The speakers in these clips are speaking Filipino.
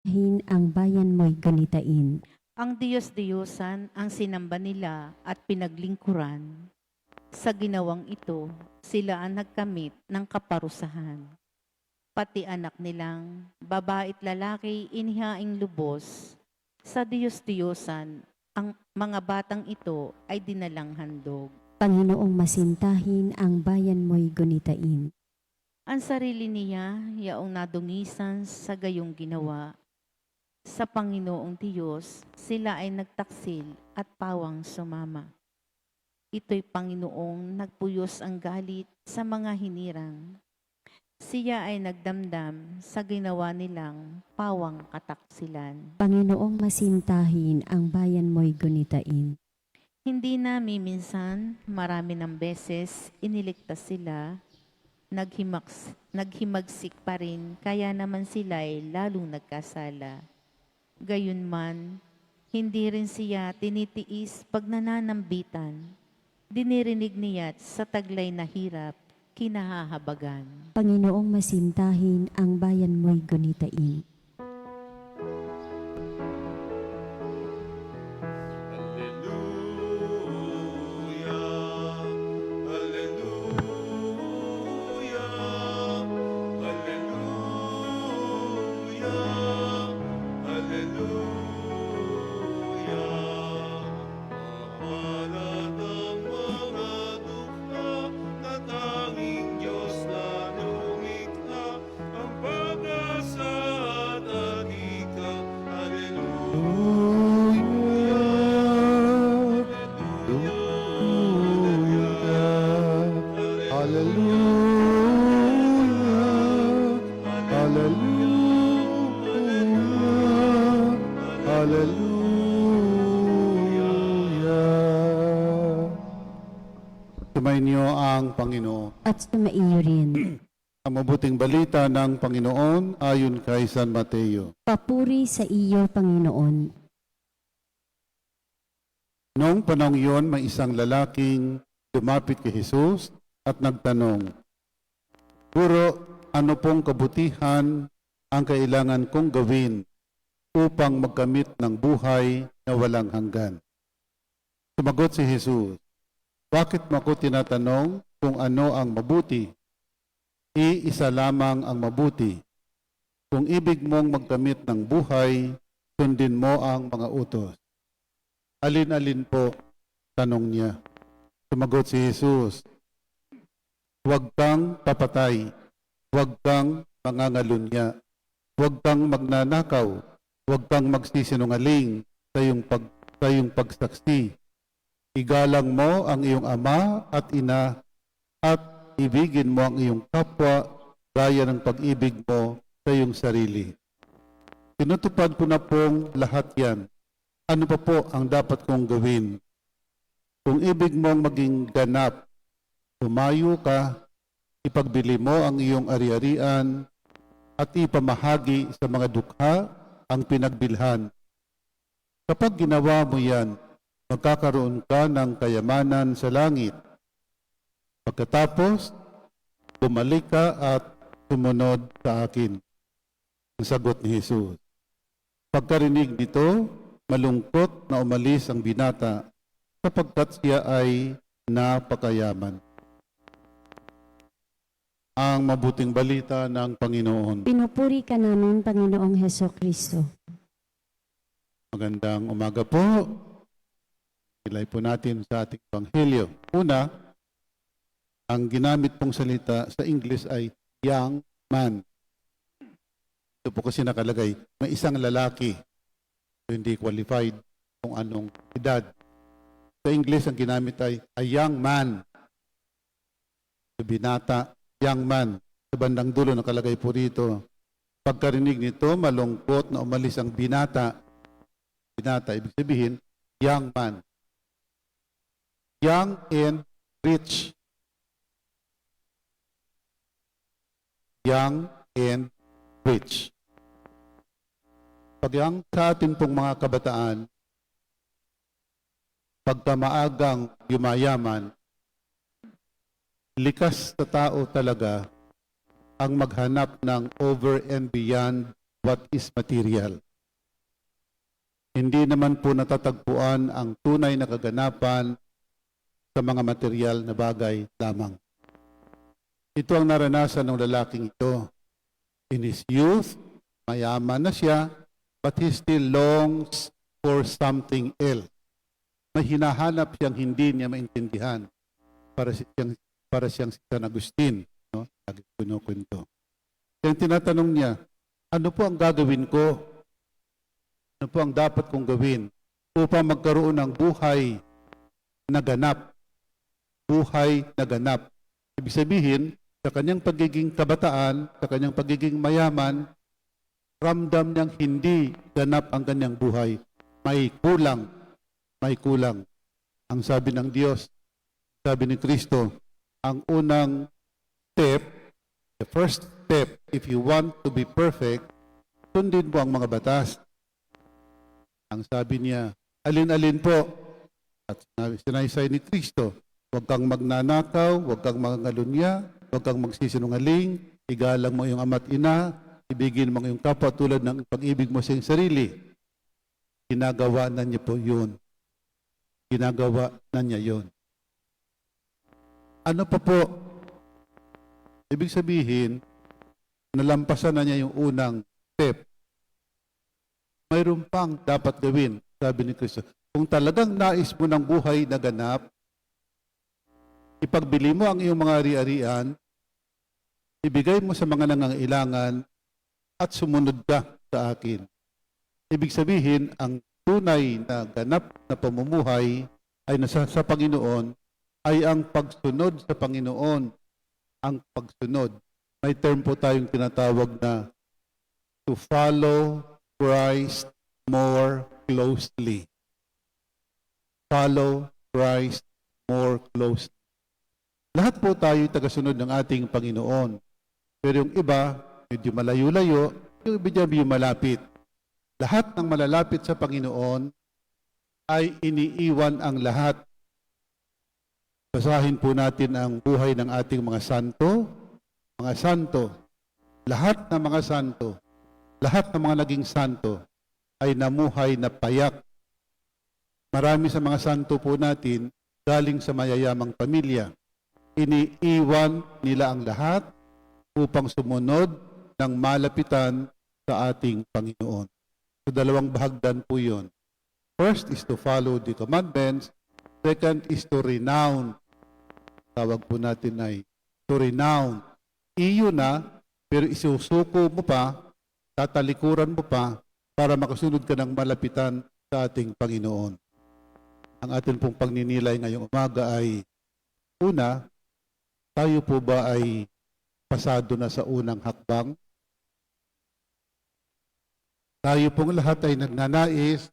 Ang bayan mo'y ganitain. Ang Diyos-Diyosan ang sinamba nila at pinaglingkuran. Sa ginawang ito, sila ang nagkamit ng kaparusahan. Pati anak nilang babae at lalaki inihaing lubos. Sa Diyos-Diyosan, ang mga batang ito ay dinalang handog. Panginoong masintahin, ang bayan mo'y gunitain. Ang sarili niya, yaong nadungisan sa gayong ginawa. Sa Panginoong Diyos, sila ay nagtaksil at pawang sumama. Ito'y Panginoong nagpuyos ang galit sa mga hinirang. Siya ay nagdamdam sa ginawa nilang pawang kataksilan. Panginoong masintahin, ang bayan mo'y gunitain. Hindi na minsan, marami ng beses, iniligtas sila, naghimagsik pa rin, kaya naman sila ay lalong nagkasala. Gayunman, hindi rin siya tinitiis pag nananambitan. Dinirinig niya't sa taglay na hirap, kinahahabagan. Panginoong masintahin, ang bayan mo'y gunitain. Sumainyo ang Panginoon. At sumaiyo rin. Ang mabuting balita ng Panginoon ayon kay San Mateo. Papuri sa iyo, Panginoon. Noong panahong iyon, may isang lalaking lumapit kay Jesus at nagtanong, Guro, ano pong kabutihan ang kailangan kong gawin upang magkamit ng buhay na walang hanggan? Sumagot si Jesus, bakit mo ako tinatanong kung ano ang mabuti? Iisa lamang ang mabuti. Kung ibig mong magkamit ng buhay, sundin mo ang mga utos. Alin-alin po? Tanong niya. Sumagot si Jesus, huwag kang papatay, huwag kang mangangalunya, huwag kang magnanakaw, huwag kang magsisinungaling sa iyong pagsaksi. Igalang mo ang iyong ama at ina at ibigin mo ang iyong kapwa gaya ng pag-ibig mo sa iyong sarili. Tinutupad ko na pong lahat yan. Ano pa po ang dapat kong gawin? Kung ibig mong maging ganap, humayo ka, ipagbili mo ang iyong ari-arian at ipamahagi sa mga dukha ang pinagbilhan. Kapag ginawa mo yan, magkakaroon ka ng kayamanan sa langit. Pagkatapos, bumalik ka at sumunod sa akin. Ang sagot ni Jesus. Pagkarinig nito, malungkot na umalis ang binata sapagkat siya ay napakayaman. Ang mabuting balita ng Panginoon. Pinupuri ka namin, Panginoong Heso Kristo. Magandang umaga po. Ilay po natin sa ating Ebanghelyo. Una, ang ginamit pong salita sa English ay young man. Ito po kasi nakalagay, may isang lalaki. So, hindi qualified kung anong edad. Sa English, ang ginamit ay a young man. So, binata, young man. Sa bandang dulo, nakalagay po dito. Pagkarinig nito, malungkot na umalis ang binata. Binata, ibig sabihin, young man. Young and rich. Young and rich. Pag yung sa atin pong mga kabataan, pagka maagang yumayaman, likas na tao talaga ang maghanap ng over and beyond what is material. Hindi naman po natatagpuan ang tunay na kaganapan sa mga material na bagay lamang. Ito ang naranasan ng lalaking ito. In his youth, mayaman na siya, but he still longs for something else. May hinahanap siyang hindi niya maintindihan para siyang si San Agustin. No? Lagi kinukwento. Kaya tinatanong niya, ano po ang gagawin ko? Ano po ang dapat kong gawin upang magkaroon ng buhay na ganap? Buhay na ganap. Ibig sabihin, sa kanyang pagiging kabataan, sa kanyang pagiging mayaman, ramdam niyang hindi ganap ang kanyang buhay. May kulang. May kulang. Ang sabi ng Diyos, sabi ni Kristo, ang unang step, the first step, if you want to be perfect, sundin mo ang mga batas. Ang sabi niya, alin-alin po. At sinaysay ni Kristo, huwag kang magnanakaw, huwag kang mangalunya, huwag kang magsisinungaling, igalang mo iyong ama't ina, ibigin mo iyong kapwa tulad ng pag-ibig mo sa iyong sarili. Ginagawa na niya po yun. Ginagawa na niya yun. Ano pa po? Ibig sabihin, nalampasan na niya yung unang step. Mayroon pang dapat gawin, sabi ni Kristo. Kung talagang nais mo ng buhay na ganap, ipagbili mo ang iyong mga ari-arian, ibigay mo sa mga nangangailangan, at sumunod ka sa akin. Ibig sabihin, ang tunay na ganap na pamumuhay ay nasa sa Panginoon, ay ang pagsunod sa Panginoon. Ang pagsunod. May term po tayong tinatawag na to follow Christ more closely. Follow Christ more closely. Lahat po tayo tagasunod ng ating Panginoon. Pero yung iba, medyo malayo-layo, yung iba medyo malapit. Lahat ng malalapit sa Panginoon ay iniiwan ang lahat. Basahin po natin ang buhay ng ating mga santo. Mga santo, lahat ng mga santo, lahat ng mga naging santo ay namuhay na payak. Marami sa mga santo po natin galing sa mayayamang pamilya. Iniiwan nila ang lahat upang sumunod ng malapitan sa ating Panginoon. So, dalawang bahagdan po yun. First is to follow the commandments. Second is to renown. Tawag po natin ay to renown. Iyo na, pero isusuko mo pa, tatalikuran mo pa, para makasunod ka ng malapitan sa ating Panginoon. Ang ating pong pagninilay ngayong umaga ay, una, tayo po ba ay pasado na sa unang hakbang? Tayo pong lahat ay nagnanais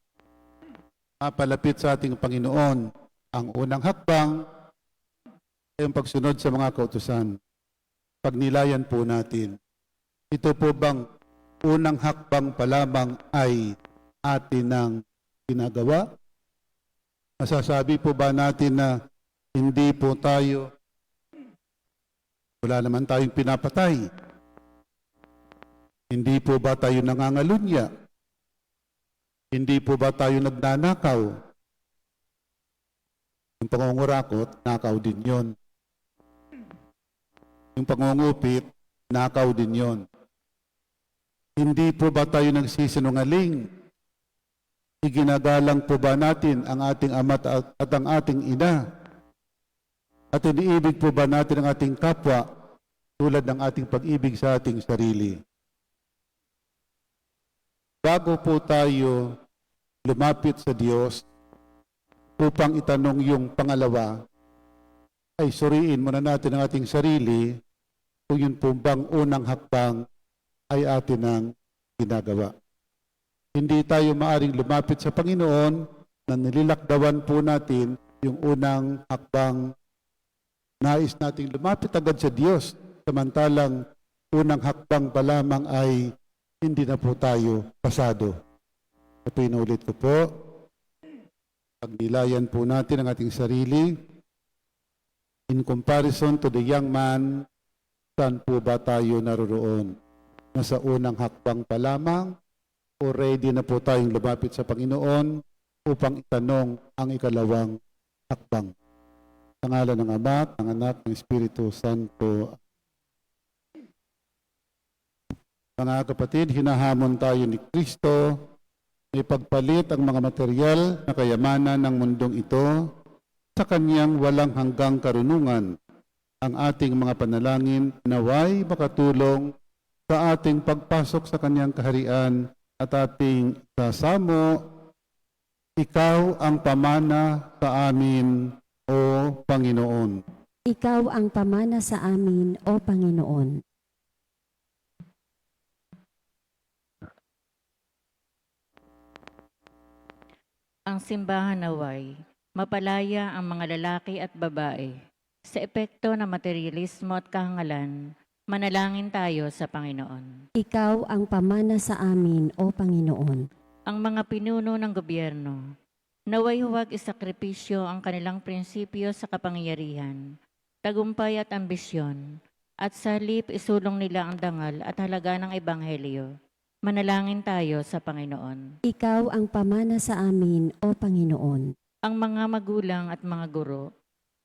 mapalapit sa ating Panginoon. Ang unang hakbang ay ang pagsunod sa mga kautusan. Pagnilayan po natin. Ito po bang unang hakbang pa lamang ay atin ng ginagawa? Masasabi po ba natin na hindi po tayo, wala naman tayong pinapatay? Hindi po ba tayo nangangalunya? Hindi po ba tayo nagnanakaw? Yung pangungurakot, nakaw din yon. Yung pangungupit, nakaw din yon. Hindi po ba tayo nagsisinungaling? Iginagalang po ba natin ang ating ama at ang ating ina? At iniibig po ba natin ang ating kapwa tulad ng ating pag-ibig sa ating sarili? Bago po tayo lumapit sa Diyos upang itanong yung pangalawa, ay suriin muna natin ang ating sarili kung yun po bang unang hakbang ay atin ang ginagawa. Hindi tayo maaring lumapit sa Panginoon na nililakdawan po natin yung unang hakbang. Nais nating lumapit agad sa Diyos, samantalang unang hakbang pa lamang ay hindi na po tayo pasado. Ito inulit ko po. Pagnilayan po natin ang ating sarili. In comparison to the young man, saan po ba tayo naroroon? Nasa unang hakbang pa lamang o ready na po tayong lumapit sa Panginoon upang itanong ang ikalawang hakbang. Sa ngalan ng Ama, ng Anak, ng Espiritu Santo. Mga kapatid, hinahamon tayo ni Kristo na ipagpalit ang mga material na kayamanan ng mundong ito sa kanyang walang hanggang karunungan. Ang ating mga panalangin naway makatulong sa ating pagpasok sa kanyang kaharian at ating sasamo, ikaw ang pamana sa amin, O Panginoon. Ikaw ang pamana sa amin, O Panginoon. Ang simbahan naway, mapalaya ang mga lalaki at babae. Sa epekto ng materialismo at kahangalan, manalangin tayo sa Panginoon. Ikaw ang pamana sa amin, O Panginoon. Ang mga pinuno ng gobyerno, naway huwag isakripisyo ang kanilang prinsipyo sa kapangyarihan, tagumpay at ambisyon, at sa halip isulong nila ang dangal at halaga ng Ebanghelyo. Manalangin tayo sa Panginoon. Ikaw ang pamana sa amin, O Panginoon. Ang mga magulang at mga guro,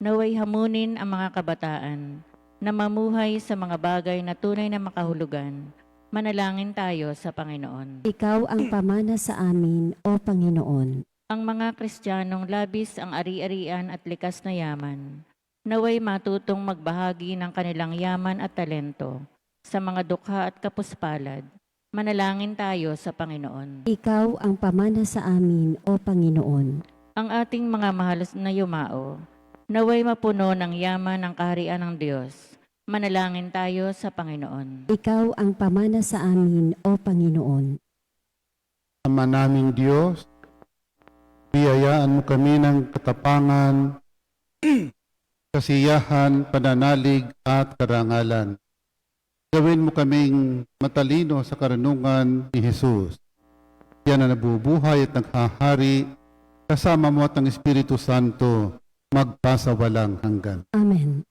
naway hamunin ang mga kabataan na mamuhay sa mga bagay na tunay na makahulugan. Manalangin tayo sa Panginoon. Ikaw ang pamana sa amin, O Panginoon. Ang mga Kristiyanong labis ang ari-arian at likas na yaman, naway matutong magbahagi ng kanilang yaman at talento sa mga dukha at kapuspalad. Manalangin tayo sa Panginoon. Ikaw ang pamana sa amin, O Panginoon. Ang ating mga mahal na yumao, naway mapuno ng yaman ng kaharian ng Diyos. Manalangin tayo sa Panginoon. Ikaw ang pamana sa amin, O Panginoon. Ama naming Diyos, biyayaan mo kami ng katapangan, kasiyahan, pananalig at karangalan. Gawin mo kaming matalino sa karunungan ni Jesus. Yan na nabubuhay at naghahari, kasama mo at ang Espiritu Santo, magpasawalang hanggan. Amen.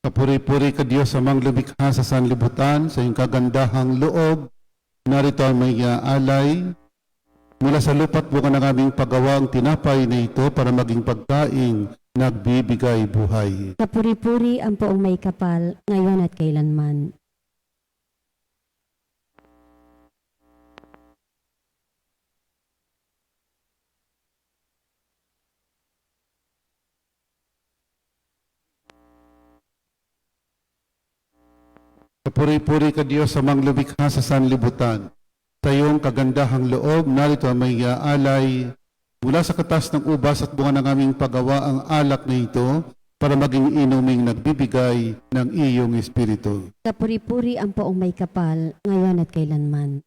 Kapuri-puri ka Diyos amang lumikha sa sanlibutan, sa iyong kagandahang loob. Narito ang may alay. Mula sa lupa't buka ng aming paggawa ang tinapay na ito para maging pagkaing nagbibigay buhay. Kapuri-puri ang poong may kapal, ngayon at kailanman. Kapuri-puri ka Diyos amang lumikha sa sanlibutan. Sa iyong kagandahang loob, narito ang may alay. Mula sa katas ng ubas at bunga ng aming paggawa ang alak na ito para maging inuming nagbibigay ng iyong Espiritu. Kapuri-puri ang poong may kapal, ngayon at kailanman.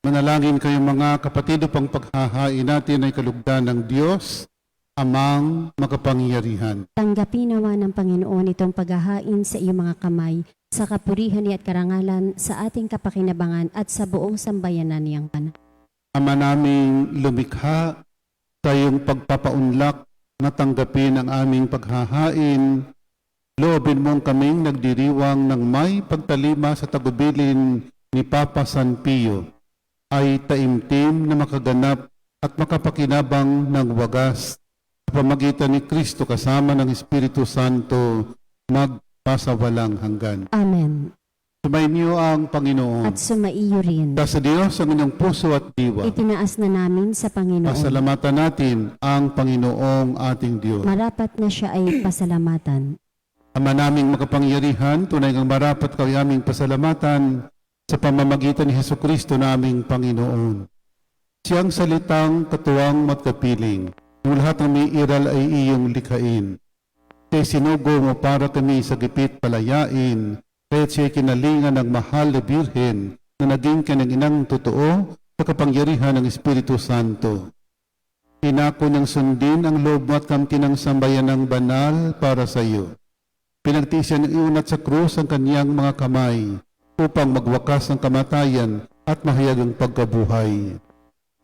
Manalangin kayong mga kapatid upang paghahain natin ay kalugdan ng Diyos, amang makapangyarihan. Tanggapin nawa ng Panginoon itong paghahain sa iyong mga kamay, sa kapurihan at karangalan, sa ating kapakinabangan at sa buong sambayanan niyang kanan. Ama naming lumikha, sa iyong pagpapaunlak na tanggapin ang aming paghahain, loobin mong kaming nagdiriwang ng may pagtalima sa tagubilin ni Papa San Pio, ay taimtim na makaganap at makapakinabang ng wagas sa pamagitan ni Kristo kasama ng Espiritu Santo magpasawalang hanggan. Amen. Sumainyo ang Panginoon. At sumaiyo rin. Sa Diyos ang inyong puso at diwa. Itinaas na namin sa Panginoon. Pasalamatan natin ang Panginoong ating Diyos. Marapat na siya ay pasalamatan. Ama naming makapangyarihan, tunay ngang marapat ka aming pasalamatan sa pamamagitan ni Hesukristo naming Panginoon. Siyang salitang katuwang at kapiling, Yung lahat ng may iral ay iyong likhain. Siya'y sinugo mo para kami sa gipit palayain, kaya't siya'y kinalingan ng mahal na Birhen na naging kanyang inang totoo sa kapangyarihan ng Espiritu Santo. Inako niyang sundin ang loob mo at kamti ng sambayan ng banal para sa iyo. Pinagtiis niya ng iunat sa krus ang kanyang mga kamay upang magwakas ng kamatayan at mahayag ang pagkabuhay.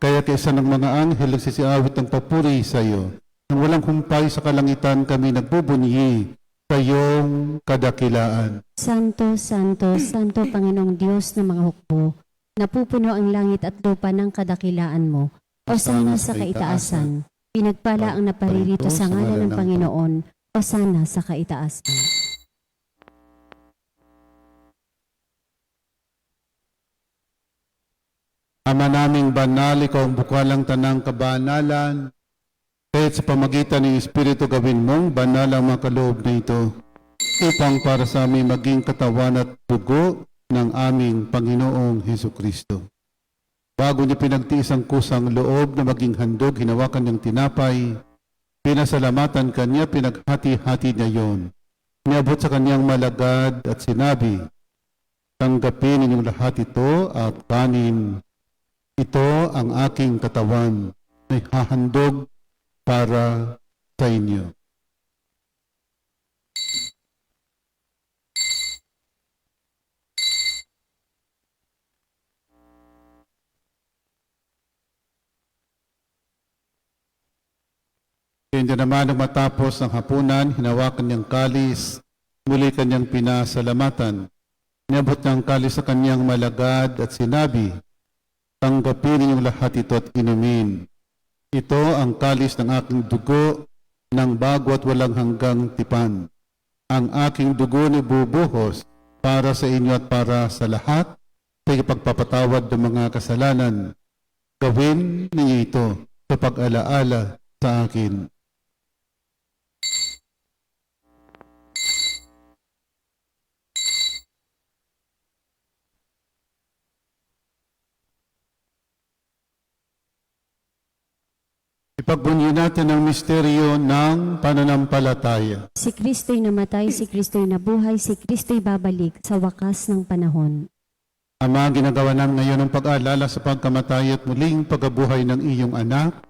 Kaya kaysa ng mga anghel nagsisiawit ng papuri sa iyo, nang walang humpay sa kalangitan kami nagbubunyi sa iyong kadakilaan. Santo, Santo, Santo Panginoong Diyos ng mga hukbo, napupuno ang langit at lupa ng kadakilaan mo. Osana sa kaitaasan, pinagpala ang naparirito sa ngalan ng Panginoon. Osana sa kaitaasan. Ama naming banal, ikaw ang bukalang tanang kabanalan. Kahit sa pamagitan ng Espiritu gawin mong banal ang mga kaloob na ito, upang para sa amin maging katawan at dugo ng aming Panginoong Hesukristo. Bago niya pinagtiis ang kusang loob na maging handog, hinawakan niyang tinapay, pinasalamatan kanya, pinaghati-hati niya yon. Niabot sa kanyang malagad at sinabi, tanggapin ninyong lahat ito at kanin. Ito ang aking katawan na hahandog para sa inyo. Kaya naman nang matapos ang hapunan, hinawakan niyang kalis, muli kanyang pinasalamatan. Niabot niyang kalis sa kanyang malagad at sinabi, tanggapin ninyong lahat ito at inumin. Ito ang kalis ng aking dugo ng bago at walang hanggang tipan. Ang aking dugo ni bubuhos para sa inyo at para sa lahat sa ipagpapatawad ng mga kasalanan. Gawin ninyo ito sa pag-alaala sa akin. Ipagbunyi natin ang misteryo ng pananampalataya. Si Kristo'y namatay, si Kristo'y nabuhay, si Kristo'y babalik sa wakas ng panahon. Ama, ginagawa namin ngayon ang pag-aalala sa pagkamatay at muling pagkabuhay ng iyong anak.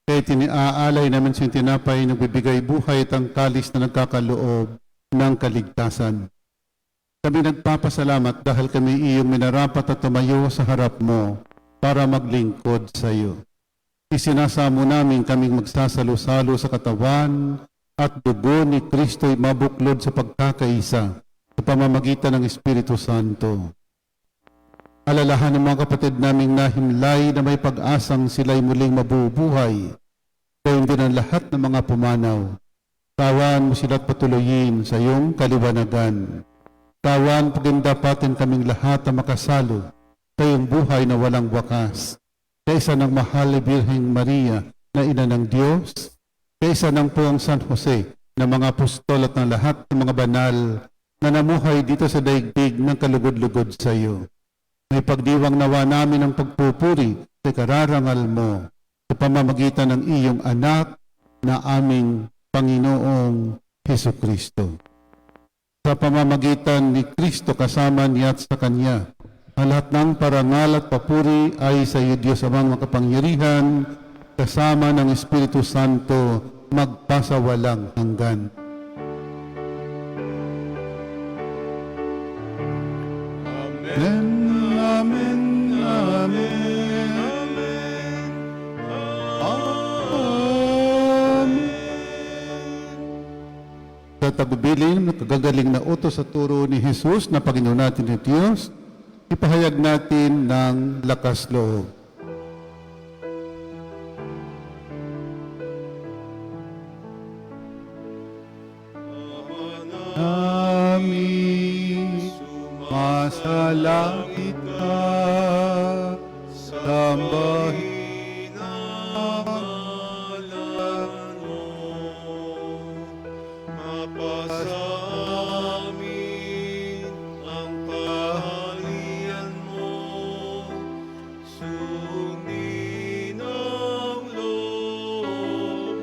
Kaya tiniaalay namin sa tinapay na bibigay buhay at ang kalis na nagkakaloob ng kaligtasan. Kami nagpapasalamat dahil kami iyong minarapat at tumayo sa harap mo para maglingkod sa iyo. Isinasamo namin kaming magsasalo-salo sa katawan at dugo ni Kristo'y mabuklod sa pagkakaisa sa pamamagitan ng Espiritu Santo. Alalahan ng mga kapatid naming nahimlay na may pag-asang sila'y muling mabubuhay, gayon din ang lahat ng mga pumanaw. Tawan mo sila't patuloyin sa iyong kaliwanagan. Tawan pagindapatin kaming lahat na makasalo sa iyong buhay na walang wakas. Kaysa ng mahal na Birheng Maria na ina ng Diyos, kaysa ng puwang San Jose na mga apostol at ng lahat ng mga banal na namuhay dito sa daigdig ng kalugod-lugod sa iyo. May pagdiwang nawa namin ang pagpupuri sa kararangal mo sa pamamagitan ng iyong anak na aming Panginoong Hesukristo. Sa pamamagitan ni Kristo kasama niya at sa Kanya, ang lahat ng parangal at papuri ay sa iyo, Diyos amang makapangyarihan, kasama ng Espiritu Santo, magpasawalang hanggan. Amen, amen, amen, amen, amen. Sa tagubilin, nakagagaling na utos sa turo ni Jesus na Panginoon natin ni Diyos, ipahayag natin ng lakas loob. Amin. Masalangit ka, sambahin ang ngalan mo, mapasa amin ang kaharian mo, sundin ang loob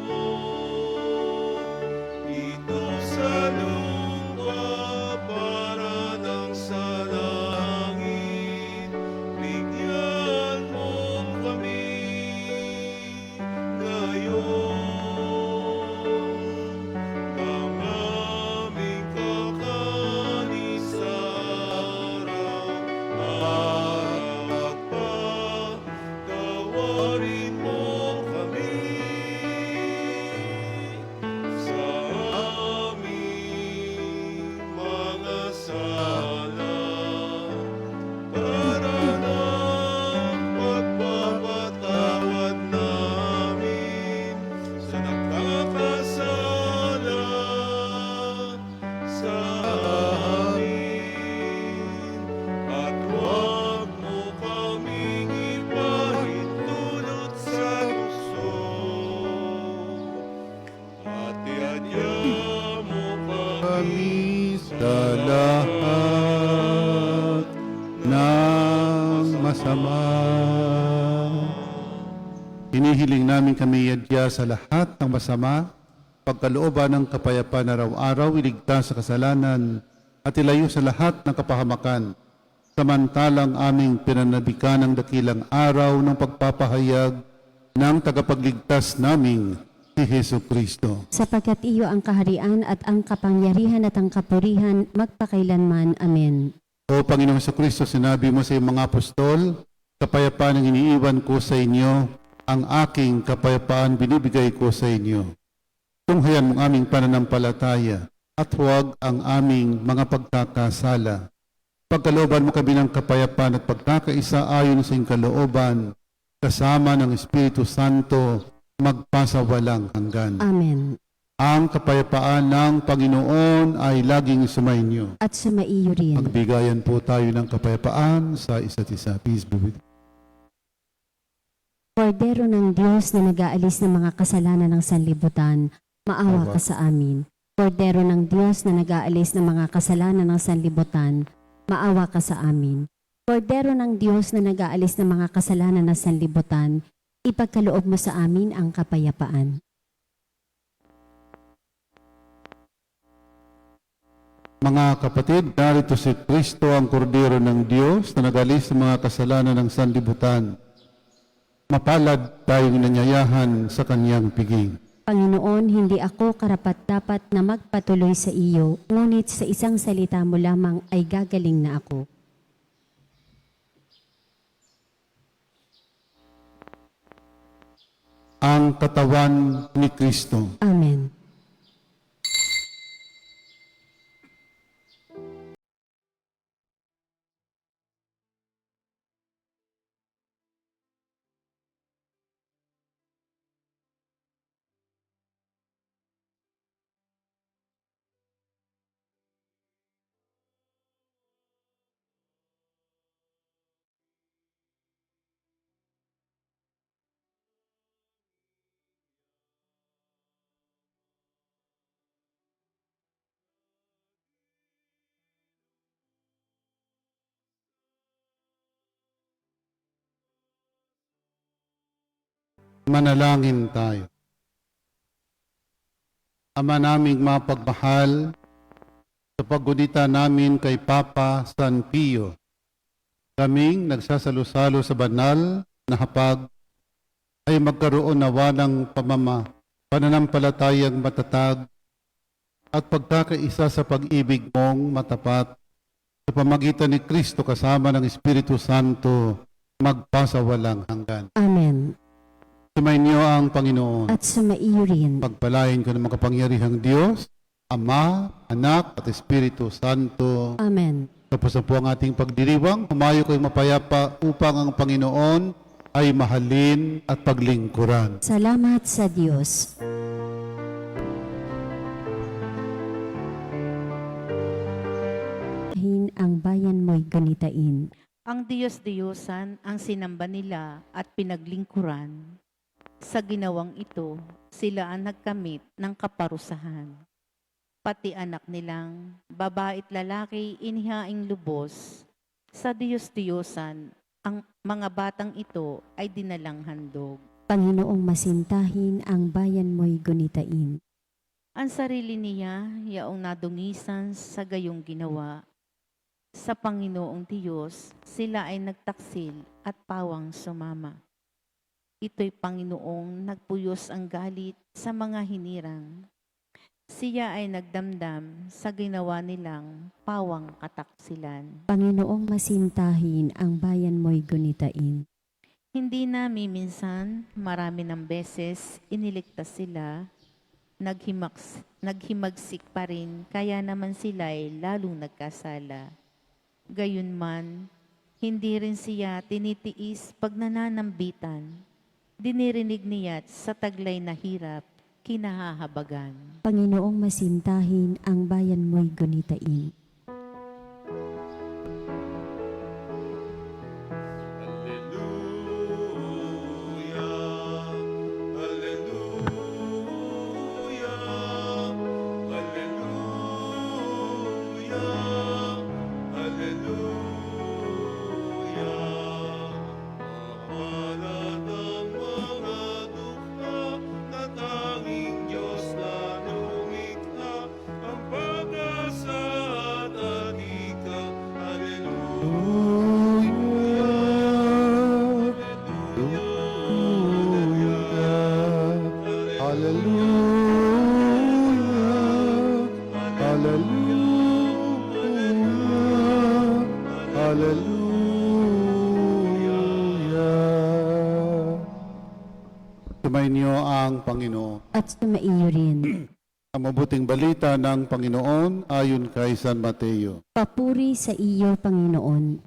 kami sa lahat ng masama. Hinihiling namin kami yadya sa lahat ng masama, pagkalooban ng kapayapaan araw-araw, iligtas sa kasalanan, at ilayo sa lahat ng kapahamakan, samantalang aming pinanabikan ng dakilang araw ng pagpapahayag ng tagapagligtas naming si Hesus Kristo. Sapagkat iyo ang kaharian at ang kapangyarihan at ang kapurihan magpakailanman. Amen. O Panginoong Kristo, sinabi mo sa iyong mga apostol, kapayapaan ang iniiwan ko sa inyo, ang aking kapayapaan binibigay ko sa inyo. Tunghayan mong aming pananampalataya at huwag ang aming mga pagkakasala. Pagkalooban mo kami ng kapayapaan at pagkakaisa ayon sa iyong kalooban, kasama ng Espiritu Santo, magpasawalang hanggan. Amen. Ang kapayapaan ng Panginoon ay laging sumainyo. At sumaiyo rin. Magbigayan po tayo ng kapayapaan sa isa't isa. Peace be with you. Kordero ng Diyos na nag-aalis ng mga kasalanan ng sanlibutan, maawa ka sa amin. Kordero ng Diyos na nag-aalis ng mga kasalanan ng sanlibutan, maawa ka sa amin. Kordero ng Diyos na nag-aalis ng mga kasalanan ng sanlibutan, ipagkaloob mo sa amin ang kapayapaan. Mga kapatid, narito si Kristo ang kordero ng Diyos na nag-alis ng mga kasalanan ng sanlibutan. Mapalad tayong nanyayahan sa kanyang piging. Panginoon, hindi ako karapat-dapat na magpatuloy sa iyo, ngunit sa isang salita mo lamang ay gagaling na ako. Ang katawan ni Kristo. Amen. Manalangin tayo. Ama naming mapagmahal, sa paggunita namin kay Papa San Pio, kaming nagsasalo-salo sa banal na hapag ay magkaroon nawa ng pananampalatayang matatag at pagkakaisa sa pag-ibig mong matapat sa pamagitan ni Kristo kasama ng Espiritu Santo magpasawalang hanggan. Amen. Sumainyo ang Panginoon. At sumaiyo rin. Pagpalain ko ng makapangyarihang Diyos, Ama, Anak, at Espiritu Santo. Amen. Tapos na po ang ating pagdiriwang. Humayo kayong mapayapa upang ang Panginoon ay mahalin at paglingkuran. Salamat sa Diyos. Ang bayan mo'y gunitain. Ang Diyos-Diyosan ang sinamba nila at pinaglingkuran. Sa ginawang ito, sila ang nagkamit ng kaparusahan. Pati anak nilang, babae at lalaki, inihaing lubos. Sa Diyos-Diyosan, ang mga batang ito ay dinalang handog. Panginoong masintahin, ang bayan mo'y gunitain. Ang sarili niya, yaong nadungisan sa gayong ginawa. Sa Panginoong Diyos, sila ay nagtaksil at pawang sumama. Ito'y Panginoong nagpuyos ang galit sa mga hinirang. Siya ay nagdamdam sa ginawa nilang pawang kataksilan. Panginoong masintahin, ang bayan mo'y gunitain. Hindi namin minsan, marami ng beses, iniligtas sila, naghimagsik pa rin, kaya naman sila ay lalong nagkasala. Gayunman, hindi rin siya tinitiis pag nananambitan. Dinirinig niya't sa taglay na hirap, kinahahabagan. Panginoong masintahin, ang bayan mo'y gunitain. Hallelujah. Sumainyo ang Panginoon. At sumaiyo rin. Ang mabuting balita ng Panginoon ayon kay San Mateo. Papuri sa iyo, Panginoon.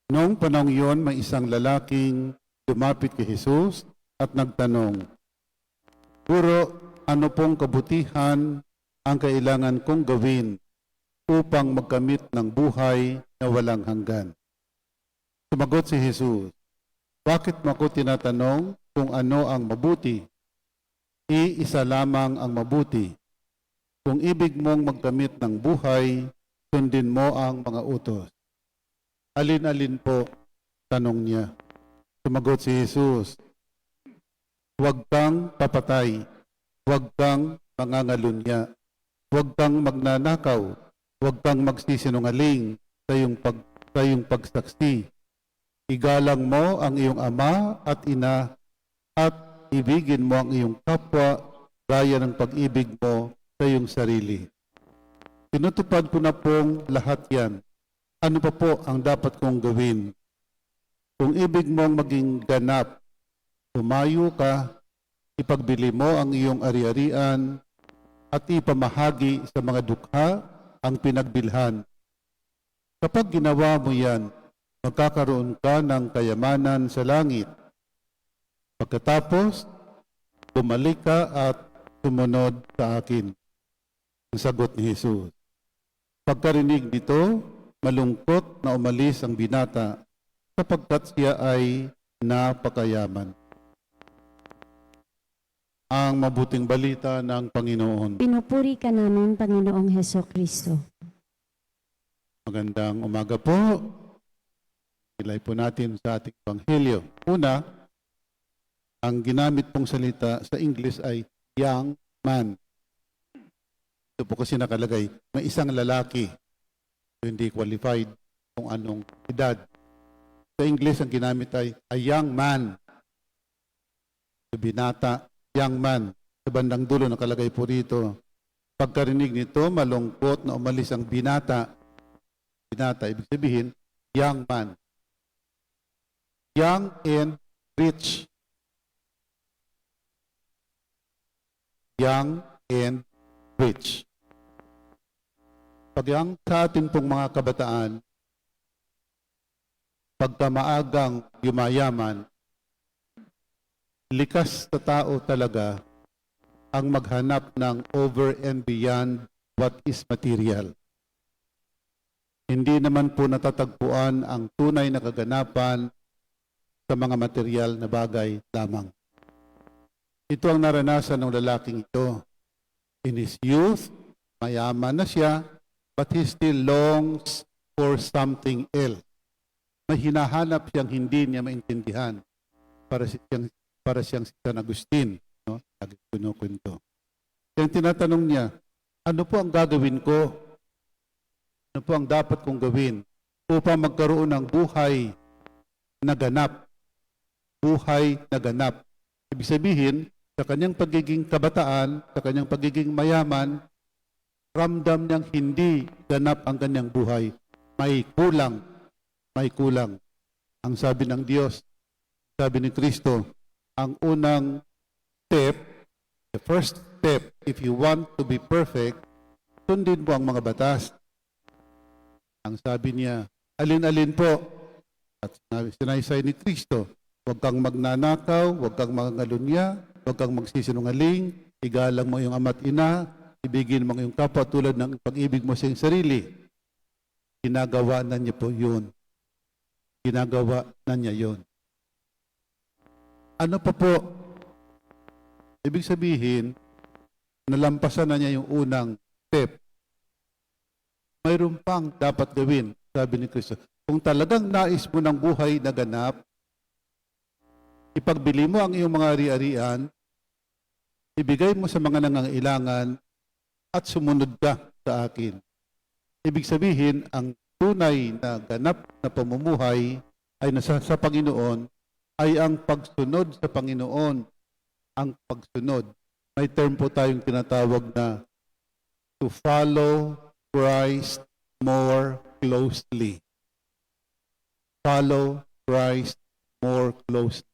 Noong panahong iyon, may isang lalaking lumapit kay Jesus at nagtanong, Guro, ano pong kabutihan ang kailangan kong gawin upang magkamit ng buhay na walang hanggan? Sumagot si Jesus, Bakit mo ako tinatanong kung ano ang mabuti? Iisa lamang ang mabuti. Kung ibig mong magkamit ng buhay, sundin mo ang mga utos. Alin-alin po? Tanong niya. Sumagot si Jesus, Huwag kang papatay, huwag kang mangangalunya, huwag kang magnanakaw, huwag kang magsisinungaling sa iyong pagsaksi. Igalang mo ang iyong ama at ina at ibigin mo ang iyong kapwa gaya ng pag-ibig mo sa iyong sarili. Tinutupad ko na pong lahat yan. Ano pa po ang dapat kong gawin? Kung ibig mong maging ganap, tumayo ka, ipagbili mo ang iyong ari-arian at ipamahagi sa mga dukha ang pinagbilhan. Kapag ginawa mo yan, magkakaroon ka ng kayamanan sa langit. Pagkatapos, bumalik ka at sumunod sa akin. Ang sagot ni Jesus. Pagkarinig nito, malungkot na umalis ang binata sapagkat siya ay napakayaman. Ang mabuting balita ng Panginoon. Pinupuri ka namin, Panginoong Heso Kristo. Magandang umaga po. Ilay po natin sa ating Ebanghelyo. Una, ang ginamit pong salita sa English ay young man. Ito po kasi nakalagay, may isang lalaki. Hindi qualified kung anong edad. Sa English, ang ginamit ay a young man. Binata, young man. Sa bandang dulo, nakalagay po rito. Pagkarinig nito, malungkot na umalis ang binata. Binata, ibig sabihin, young man. Young and rich. Young and rich. Pag yung sa atin pong mga kabataan, pagka maagang yumayaman, likas na tao talaga ang maghanap ng over and beyond what is material. Hindi naman po natatagpuan ang tunay na kaganapan sa mga material na bagay lamang. Ito ang naranasan ng lalaking ito. In his youth, mayaman na siya, but he still longs for something else. May hinahanap siyang hindi niya maintindihan para siyang si San Agustin. No? Lagi kinukwento. Kaya tinatanong niya, ano po ang gagawin ko? Ano po ang dapat kong gawin upang magkaroon ng buhay na ganap? Buhay na ganap. Ibig sabihin, sa kanyang pagiging kabataan, sa kanyang pagiging mayaman, ramdam niyang hindi ganap ang kanyang buhay. May kulang. May kulang. Ang sabi ng Diyos, sabi ni Kristo, ang unang step, the first step, if you want to be perfect, sundin mo ang mga batas. Ang sabi niya, alin-alin po, at sinaysay ni Kristo, huwag kang magnanakaw, huwag kang mangangalunya, huwag kang magsisinungaling, igalang mo iyong ama't ina, ibigin mo iyong kapwa tulad ng pag-ibig mo sa iyong sarili. Ginagawa na niya po yun. Ginagawa na niya yun. Ano pa po? Ibig sabihin, nalampasan na niya yung unang step. mayroon pang dapat gawin, sabi ni Kristo. Kung talagang nais mo ng buhay na ganap, ipagbili mo ang iyong mga ari-arian, ibigay mo sa mga nangangailangan, at sumunod ka sa akin. Ibig sabihin, ang tunay na ganap na pamumuhay ay nasa sa Panginoon ay ang pagsunod sa Panginoon. Ang pagsunod. May term po tayong tinatawag na to follow Christ more closely. Follow Christ more closely.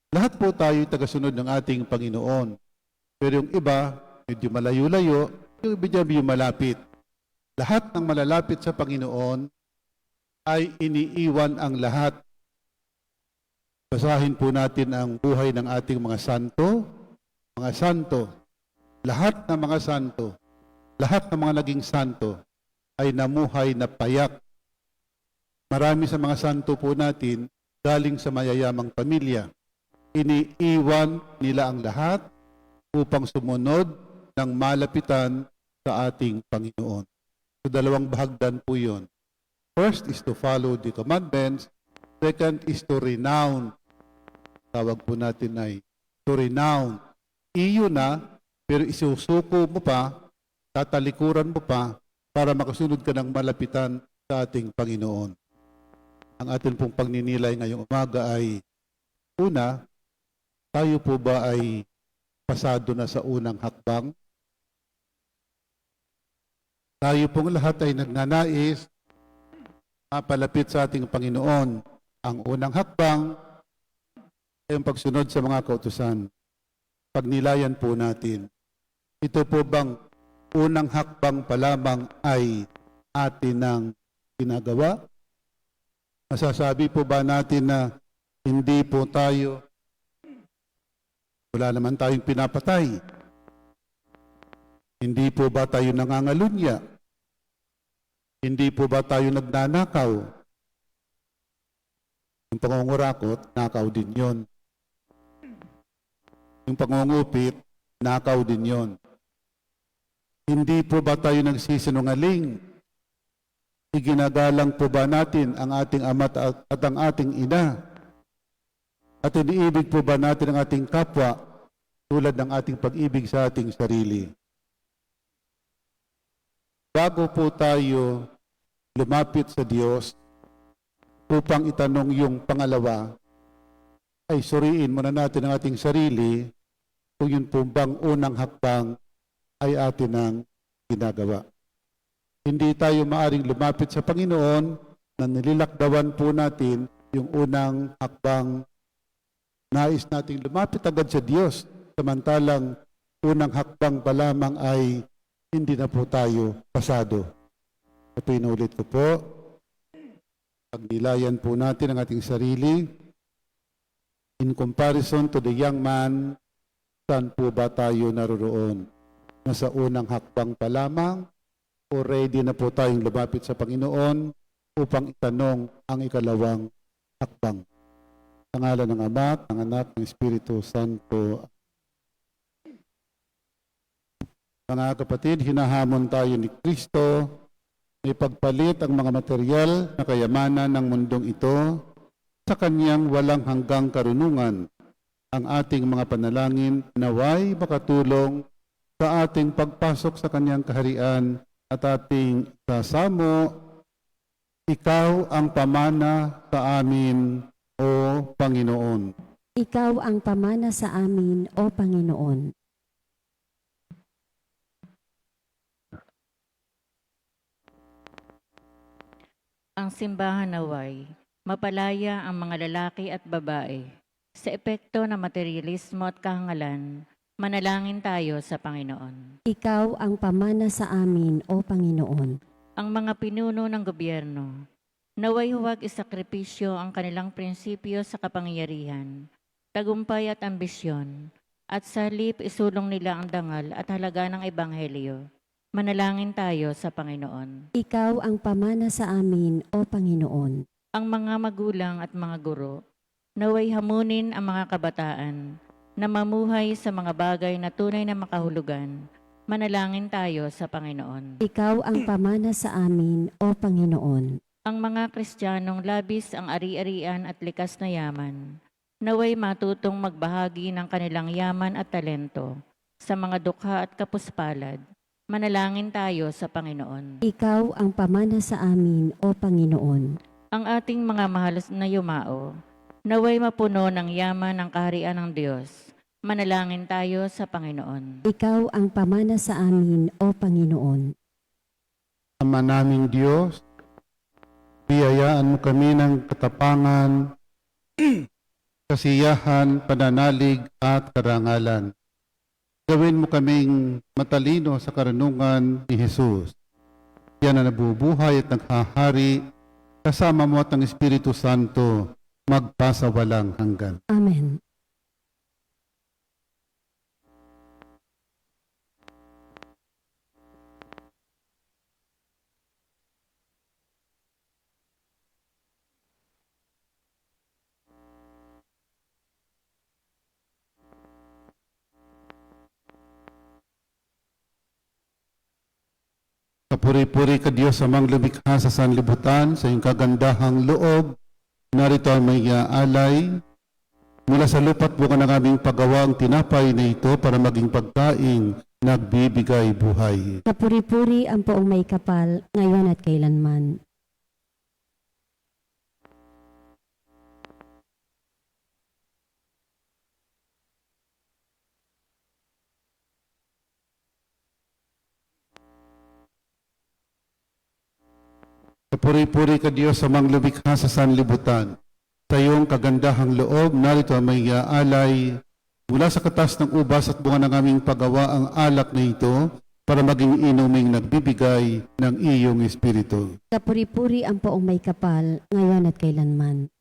Lahat po tayo tagasunod ng ating Panginoon. Pero yung iba, medyo malayo-layo, yung iba medyo malapit. Lahat ng malalapit sa Panginoon ay iniiwan ang lahat. Basahin po natin ang buhay ng ating mga santo. Mga santo, lahat ng mga santo, lahat ng mga naging santo ay namuhay na payak. Marami sa mga santo po natin galing sa mayayamang pamilya. Iniiwan nila ang lahat upang sumunod ng malapitan sa ating Panginoon. So, dalawang bahagdan po yun. First is to follow the commandments. Second is to renounce. Tawag po natin ay to renounce. Iyo na, pero isusuko mo pa, tatalikuran mo pa, para makasunod ka ng malapitan sa ating Panginoon. Ang ating pong pagninilay ngayong umaga ay, una, tayo po ba ay pasado na sa unang hakbang? Tayo pong lahat ay nagnanais mapalapit sa ating Panginoon. Ang unang hakbang ay ang pagsunod sa mga kautusan. Pagnilayan po natin, ito po bang unang hakbang pa lamang ay atin ng ginagawa? Masasabi po ba natin na hindi po tayo, wala naman tayong pinapatay? Hindi po ba tayo nangangalunya? Hindi po ba tayo nagnanakaw? Yung pangungurakot, nakaw din yon. Yung pangungupit, nakaw din yon. Hindi po ba tayo nagsisinungaling? Iginagalang po ba natin ang ating ama at ang ating ina? At iniibig po ba natin ang ating kapwa tulad ng ating pag-ibig sa ating sarili? Bago po tayo lumapit sa Diyos upang itanong yung pangalawa, ay suriin muna natin ang ating sarili kung yun po bang unang hakbang ay atin ang ginagawa. Hindi tayo maaring lumapit sa Panginoon na nililakdawan po natin yung unang hakbang. Nais nating lumapit agad sa Diyos, samantalang unang hakbang pa lamang ay hindi na po tayo pasado. Ito inulit ko po. Pagnilayan po natin ang ating sarili. In comparison to the young man, saan po ba tayo naroroon? Nasa unang hakbang pa lamang o ready na po tayong lumapit sa Panginoon upang itanong ang ikalawang hakbang? Sa ngalan ng Ama, ng Anak, ng Espiritu Santo. Mga kapatid, hinahamon tayo ni Kristo na ipagpalit ang mga material na kayamanan ng mundong ito sa Kanyang walang hanggang karunungan. Ang ating mga panalangin naway makatulong sa ating pagpasok sa Kanyang kaharian at ating sasamo. Ikaw ang pamana sa amin, O Panginoon. Ikaw ang pamana sa amin, O Panginoon. Ang simbahan naway, mapalaya ang mga lalaki at babae. Sa epekto ng materialismo at kahangalan, manalangin tayo sa Panginoon. Ikaw ang pamana sa amin, O Panginoon. Ang mga pinuno ng gobyerno, naway huwag isakripisyo ang kanilang prinsipyo sa kapangyarihan, tagumpay at ambisyon, at sa halip isulong nila ang dangal at halaga ng Ebanghelyo. Manalangin tayo sa Panginoon. Ikaw ang pamana sa amin, O Panginoon. Ang mga magulang at mga guro, naway hamunin ang mga kabataan na mamuhay sa mga bagay na tunay na makahulugan Manalangin tayo sa Panginoon. Ikaw ang pamana sa amin, O Panginoon. Ang mga Kristiyanong labis ang ari-arian at likas na yaman, naway matutong magbahagi ng kanilang yaman at talento sa mga dukha at kapuspalad. Manalangin tayo sa Panginoon. Ikaw ang pamana sa amin, O Panginoon. Ang ating mga mahal na yumao, naway mapuno ng yaman ng kaharian ng Diyos. Manalangin tayo sa Panginoon. Ikaw ang pamana sa amin, O Panginoon. Ama naming Diyos, biyayaan mo kami ng katapangan, kasiyahan, pananalig at karangalan. Gawin mo kaming matalino sa karunungan ni Jesus. Yan na nabubuhay at naghahari, kasama mo at ang Espiritu Santo, magpasawalang hanggan. Amen. Kapuri-puri ka Diyos amang lumikha sa sanlibutan, sa iyong kagandahang loob. Narito ang may alay. Mula sa lupa't buka ng aming paggawa ang tinapay na ito para maging pagkain nagbibigay buhay. Kapuri-puri ang poong may kapal, ngayon at kailanman. Kapuri-puri ka Diyos amang lumikha sa sanlibutan. Sa iyong kagandahang loob, narito ang may alay. Mula sa katas ng ubas at bunga ng aming paggawa ang alak na ito para maging inuming nagbibigay ng iyong Espiritu. Kapuri-puri ang poong may kapal, ngayon at kailanman.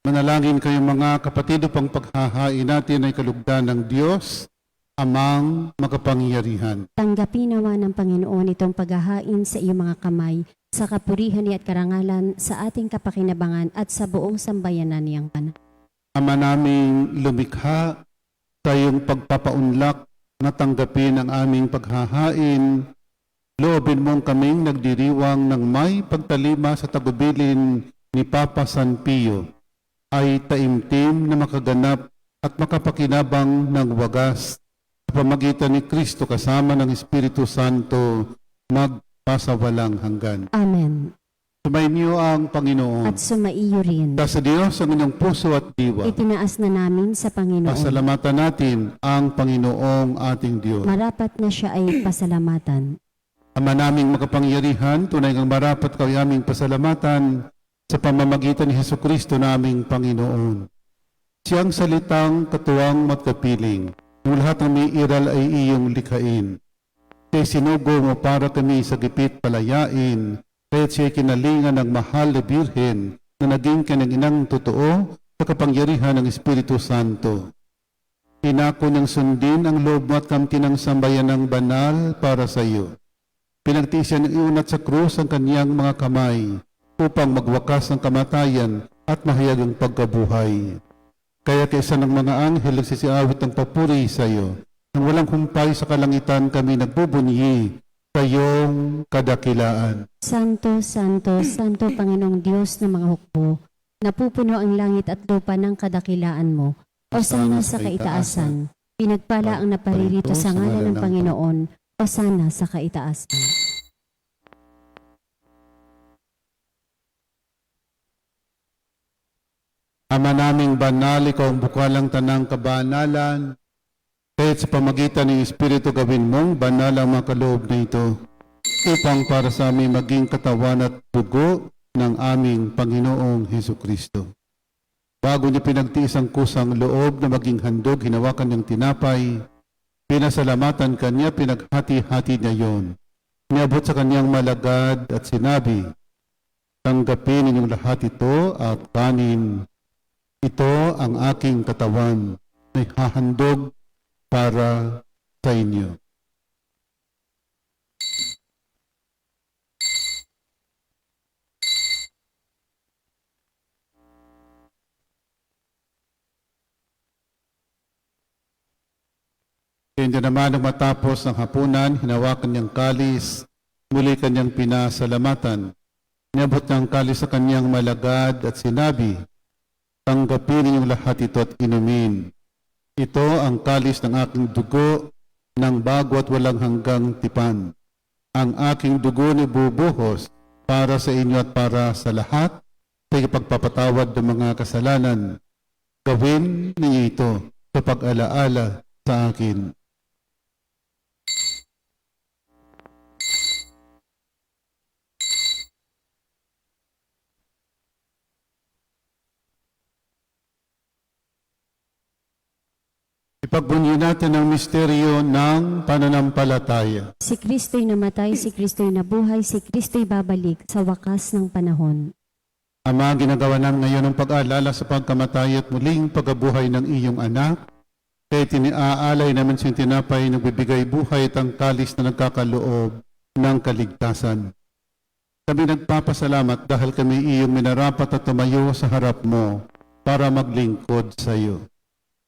Manalangin kayong mga kapatid upang paghahain natin ay kalugdan ng Diyos, amang makapangyarihan. Tanggapin nawa ng Panginoon itong paghahain sa iyong mga kamay, sa kapurihan at karangalan, sa ating kapakinabangan at sa buong sambayanan niyang kanan. Ama naming lumikha, sa iyong pagpapaunlak na tanggapin ang aming paghahain, loobin mong kaming nagdiriwang ng may pagtalima sa tagubilin ni Papa San Pio, ay taimtim na makaganap at makapakinabang ng wagas sa pamagitan ni Kristo kasama ng Espiritu Santo magpasawalang hanggan. Amen. Sumainyo ang Panginoon. At sumaiyo rin. Sa Diyos ang inyong puso at diwa. Itinaas na namin sa Panginoon. Pasalamatan natin ang Panginoong ating Diyos. Marapat na siya ay pasalamatan. Ama naming makapangyarihan, tunay ngang marapat ka ay aming pasalamatan sa pamamagitan ni Hesukristo naming Panginoon. Siyang salitang katuwang at kapiling, yung lahat ng may iral ay iyong likhain. Siya'y sinugo mo para kami sa gipit palayain, kaya't siya'y kinalingan ng mahal na Birhen na naging kinaginang totoo sa kapangyarihan ng Espiritu Santo. Inako niyang sundin ang loob mo at kamti ng sambayan ng banal para sa iyo. Pinagtiisyan ng iunat sa krus ang kaniyang mga kamay, upang magwakas ng kamatayan at mahayag ang pagkabuhay. Kaya kaysa ng mga anghel nagsisiawit ng papuri sa iyo, nang walang humpay sa kalangitan kami nagbubunyi sa iyong kadakilaan. Santo, Santo, Santo Panginoong Diyos ng mga hukbo, napupuno ang langit at lupa ng kadakilaan mo, o sana sa kaitaasan. Pinagpala ang naparirito sa ngalan ng Panginoon, o sana sa kaitaasan. Ama naming banal, ikaw ang bukalang tanang kabanalan, kahit sa pamagitan ng Espiritu gawin mong banal ang mga kaloob na ito, upang para sa amin maging katawan at dugo ng aming Panginoong Hesukristo. Bago niya pinagtiis ang kusang loob na maging handog, hinawakan niyang tinapay, pinasalamatan kanya, pinaghati-hati niya yon. Niabot sa kanyang malagad at sinabi, tanggapin ninyong lahat ito at kanin. Ito ang aking katawan na hahandog para sa inyo. Hindi naman nang matapos ng hapunan, hinawakan niyang kalis, muli kanyang pinasalamatan. Niabot niyang kalis sa kanyang malagad at sinabi, tanggapin ninyong lahat ito at inumin. Ito ang kalis ng aking dugo ng bago at walang hanggang tipan. Ang aking dugo ni bubuhos para sa inyo at para sa lahat sa ipagpapatawad ng mga kasalanan. Gawin ninyo ito sa pag-alaala sa akin. Ipagbunyi natin ang misteryo ng pananampalataya. Si Kristo'y namatay, si Kristo'y nabuhay, si Kristo'y babalik sa wakas ng panahon. Ama, ginagawa namin ngayon ang pag-aalala sa pagkamatay at muling pagkabuhay ng iyong anak. Kaya tiniaalay namin sa tinapay na nagbibigay buhay at ang kalis na nagkakaloob ng kaligtasan. Kami nagpapasalamat dahil kami iyong minarapat at tumayo sa harap mo para maglingkod sa iyo.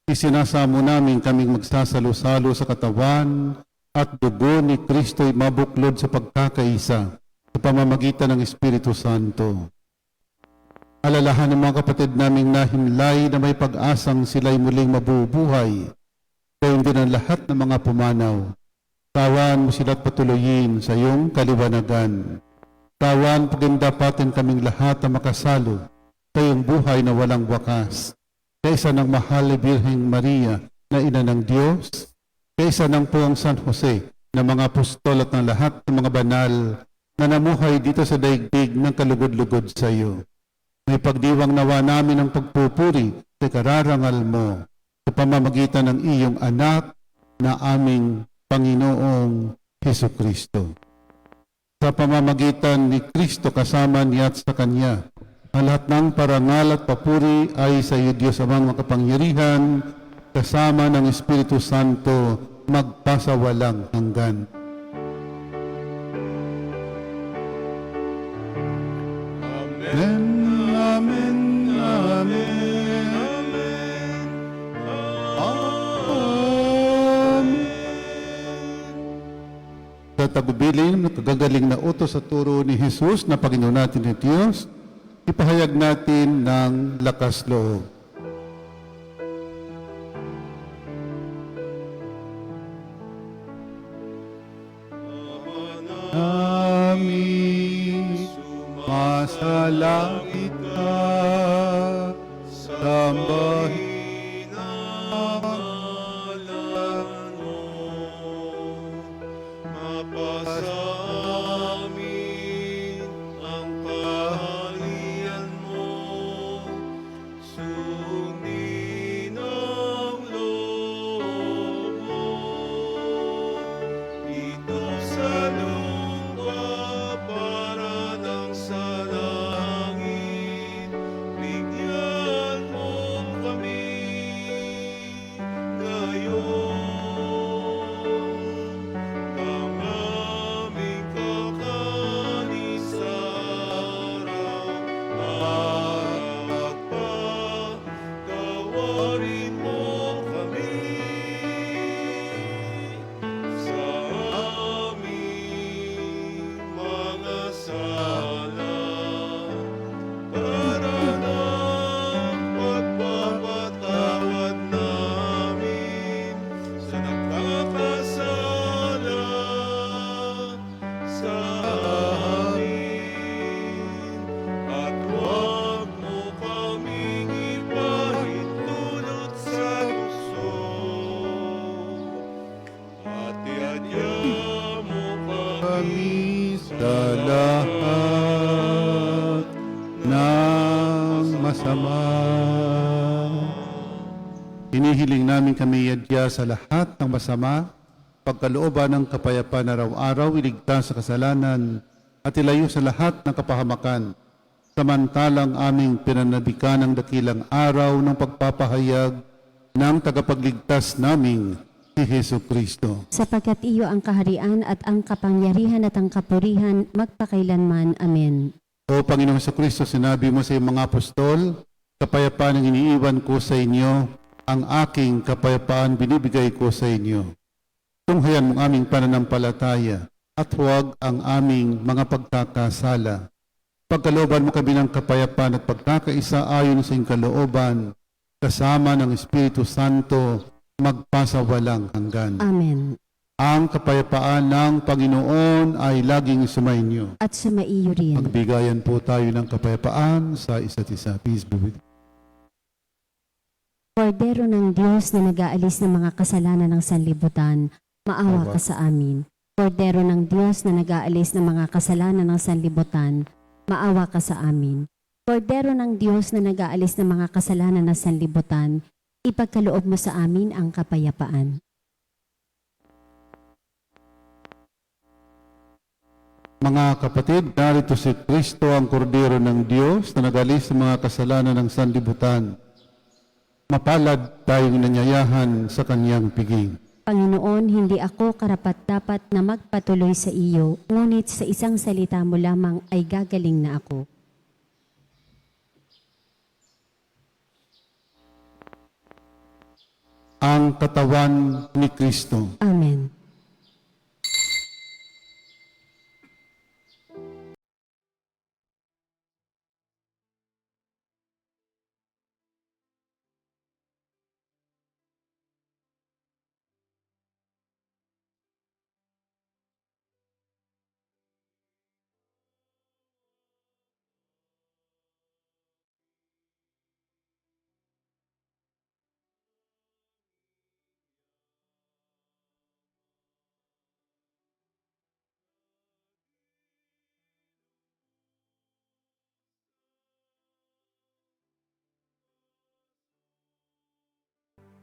Isinasamo namin kaming magsasalo-salo sa katawan at dugo ni Kristo'y mabuklod sa pagkakaisa sa pamamagitan ng Espiritu Santo. Alalahan ng mga kapatid naming nahimlay na may pag-asang sila'y muling mabubuhay, kaya hindi ng lahat ng mga pumanaw. Tawan mo sila't patuloyin sa iyong kaliwanagan. Tawan pagindapatin kaming lahat na makasalo sa iyong buhay na walang wakas. Kaysa ng mahal na Birheng Maria na ina ng Diyos, kaysa ng puwang San Jose na mga apostol at ng lahat ng mga banal na namuhay dito sa daigdig ng kalugod-lugod sa iyo. May pagdiwang nawa namin ang pagpupuri sa kararangal mo sa pamamagitan ng iyong anak na aming Panginoong Hesukristo. Sa pamamagitan ni Kristo kasama niya at sa Kanya, ang lahat ng parangal at papuri ay sa iyo, Diyos amang makapangyarihan, kasama ng Espiritu Santo, magpasawalang hanggan. Amen, amen, amen, amen. Sa tagubilin, nakagagaling na utos sa turo ni Jesus na Panginoon natin ni Diyos, ipahayag natin ng lakas loob. Amin. Masalangit ka, sambahin ang ngalan mo, mapasa amin ang kaharian mo, sundin ang loob mo, dito sa lupa para ng sa langit, bigyan mo kami ngayon ng aming kakanin sa araw at pagtawarin mo kami sa aming mga sala para ng pagpapatawad namin sa nagkakasala sa amin. At huwag mo kaming ipahintulot sa gusto, at iadya mo kami sa lahat ng masama. Hinihiling namin kami iadya sa lahat ng masama, pagkalooban ng kapayapaan araw-araw, iligtas sa kasalanan, at ilayo sa lahat ng kapahamakan. Samantalang aming pinanabikan ang dakilang araw ng pagpapahayag ng tagapagligtas naming si Hesus Kristo. Sapagkat iyo ang kaharian at ang kapangyarihan at ang kapurihan magpakailanman. Amen. O Panginoong Kristo, sinabi mo sa iyong mga apostol, kapayapaan ang iniiwan ko sa inyo, ang aking kapayapaan binibigay ko sa inyo. Tunghayan mong aming pananampalataya at huwag ang aming mga pagkakasala. Pagkalooban mo kami ng kapayapaan at pagkakaisa ayon sa iyong kalooban, kasama ng Espiritu Santo, magpasawalang hanggan. Amen. Ang kapayapaan ng Panginoon ay laging sumainyo. At sumaiyo rin. Magbigayan po tayo ng kapayapaan sa isa't isa. Peace be with you. Kordero ng Diyos na nag-aalis ng mga kasalanan ng sanlibutan, maawa ka sa amin. Kordero ng Diyos na nag-aalis ng mga kasalanan ng sanlibutan, maawa ka sa amin. Kordero ng Diyos na nag-aalis ng mga kasalanan ng sanlibutan, ipagkaloob mo sa amin ang kapayapaan. Mga kapatid, narito si Kristo ang kordero ng Diyos na nag-alis ng mga kasalanan ng sanlibutan. Mapalad tayong nanyayahan sa kanyang piging. Panginoon, hindi ako karapat-dapat na magpatuloy sa iyo, ngunit sa isang salita mo lamang ay gagaling na ako. Ang katawan ni Kristo. Amen.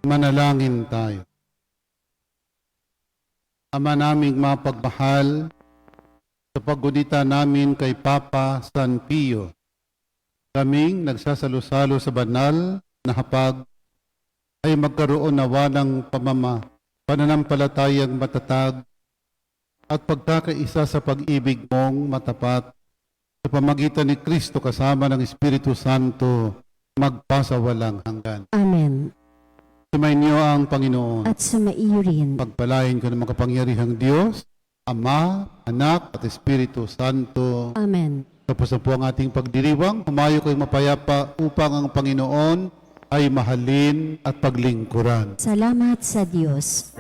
Manalangin tayo. Ama naming mapagmahal, sa paggunita namin kay Papa San Pio, kaming nagsasalo-salo sa banal na hapag ay magkaroon nawa ng pananampalatayang matatag at pagkakaisa sa pag-ibig mong matapat sa pamagitan ni Kristo kasama ng Espiritu Santo magpasawalang hanggan. Amen. Sumainyo ang Panginoon. At sumaiyo rin. Pagpalain ko ng makapangyarihang Diyos, Ama, Anak, at Espiritu Santo. Amen. Tapos na po ang ating pagdiriwang. Humayo kayong mapayapa upang ang Panginoon ay mahalin at paglingkuran. Salamat sa Diyos.